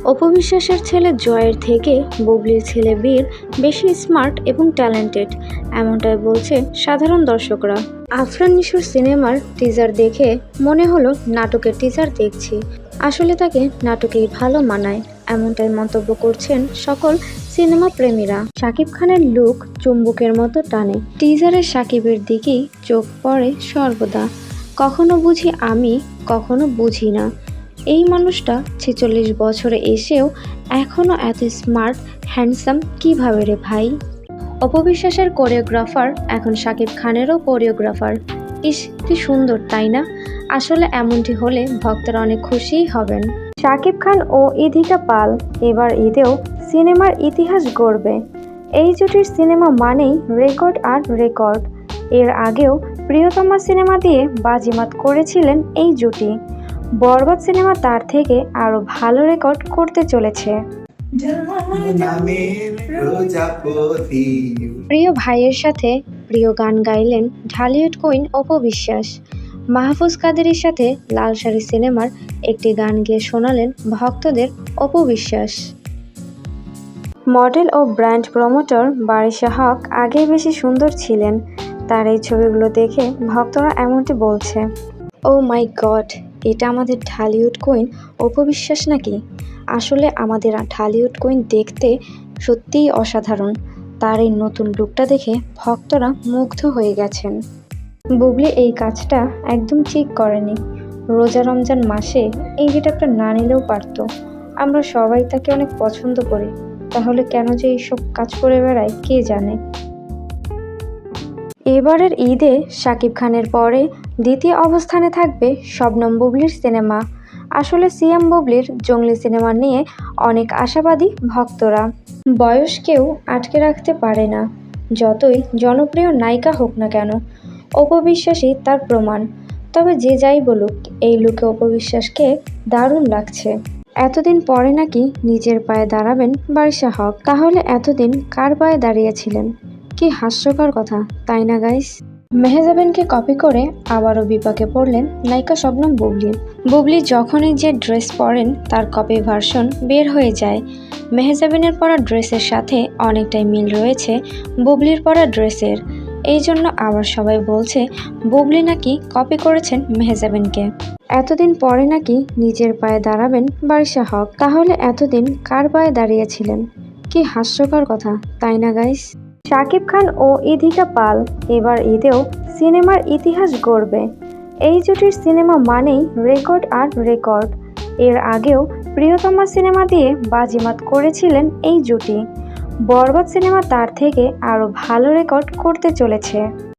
অপু বিশ্বাসের ছেলে জয়ের থেকে বুবলির ছেলে বীর বেশি স্মার্ট এবং ট্যালেন্টেড, এমনটাই বলছে সাধারণ দর্শকরা। আফরান নিশোর সিনেমার টিজার দেখে মনে হলো নাটকের টিজার দেখছি, আসলে তাকে নাটকেই ভালো মানায়, এমনটাই মন্তব্য করছেন সকল সিনেমা প্রেমীরা। শাকিব খানের লুক চুম্বকের মতো টানে, টিজারে শাকিবের দিকেই চোখ পড়ে সর্বদা। কখনো বুঝি আমি, কখনো বুঝি না, এই মানুষটা ৪৬ বছরে এসেও এখনও এত স্মার্ট হ্যান্ডসাম কিভাবে রে ভাই। অপু বিশ্বাসের কোরিওগ্রাফার এখন শাকিব খানেরও কোরিওগ্রাফার। ইস, কি সুন্দর তাই না? আসলে এমনটি হলে ভক্তরা অনেক খুশিই হবেন। শাকিব খান ও ইধিকা পাল এবার ঈদেও সিনেমার ইতিহাস গড়বে। এই জুটির সিনেমা মানেই রেকর্ড আর রেকর্ড। এর আগেও প্রিয়তমা সিনেমা দিয়ে বাজিমাত করেছিলেন এই জুটি। বরবাদ সিনেমা তার থেকে আরো ভালো রেকর্ড করতে চলেছে। প্রিয় ভাইয়ের সাথে প্রিয় গান গাইলেন ঢালিউড কুইন অপু বিশ্বাস। মাহফুজ কাদেরের সাথে লাল শাড়ি সিনেমার একটি গান গেয়ে শোনালেন ভক্তদের অপু বিশ্বাস। মডেল ও ব্র্যান্ড প্রমোটর বারিশা হক আগেই বেশি সুন্দর ছিলেন, তার এই ছবিগুলো দেখে ভক্তরা এমনটি বলছে। ও মাই গড, এটা আমাদের ঢালিউড কুইন অপু বিশ্বাস নাকি? আসলে আমাদের ঢালিউড কুইন দেখতে সত্যিই অসাধারণ, তার এই নতুন লুকটা দেখে ভক্তরা মুগ্ধ হয়ে গেছেন। বুবলি এই কাজটা একদম ঠিক করেনি। রোজা রমজান মাসে এই গেটআপটা না নিলেও পারত। আমরা সবাই তাকে অনেক পছন্দ করি, তাহলে কেন যে এইসব কাজ করে বেড়ায় কে জানে। এবারের ঈদে শাকিব খানের পরে দ্বিতীয় অবস্থানে থাকবে শবনম বুবলির সিনেমা। আসলে সিয়াম বুবলির জঙ্গলি সিনেমা নিয়ে অনেক আশাবাদী ভক্তরা। বয়স কেউ আটকে রাখতে পারে না, যতই জনপ্রিয় নায়িকা হোক না কেন। অপু বিশ্বাসই তার প্রমাণ। তবে যে যাই বলুক, এই লুকে অপু বিশ্বাসকে দারুণ লাগছে। এতদিন পরে নাকি নিজের পায়ে দাঁড়াবেন বারিশা হক। তাহলে এতদিন কার পায়ে দাঁড়িয়েছিলেন? কি হাস্যকর কথা, তাই না গাইস? মেহজাবিনকে কপি করে আবারও বিপাকে পড়লেন নায়িকা শবনম বুবলি। বুবলি যখনই যে ড্রেস পরেন তার কপি ভার্সন বের হয়ে যায়। মেহজাবিনের পরা ড্রেসের সাথে অনেকটাই মিল রয়েছে বুবলির পরা ড্রেসের। এই জন্য আবার সবাই বলছে বুবলি নাকি কপি করেছেন মেহজাবিনকে। এতদিন পরে নাকি নিজের পায়ে দাঁড়াবেন বারিশা হক। তাহলে এতদিন কার পায়ে দাঁড়িয়েছিলেন? কি হাস্যকর কথা, তাই না গাইস? শাকিব খান ও ইধিকা পাল এবার ঈদেও সিনেমার ইতিহাস গড়বে। এই জুটির সিনেমা মানেই রেকর্ড আর রেকর্ড। এর আগেও প্রিয়তমা সিনেমা দিয়ে বাজিমাত করেছিলেন এই জুটি। বরবাদ সিনেমা তার থেকে আরো ভালো রেকর্ড করতে চলেছে।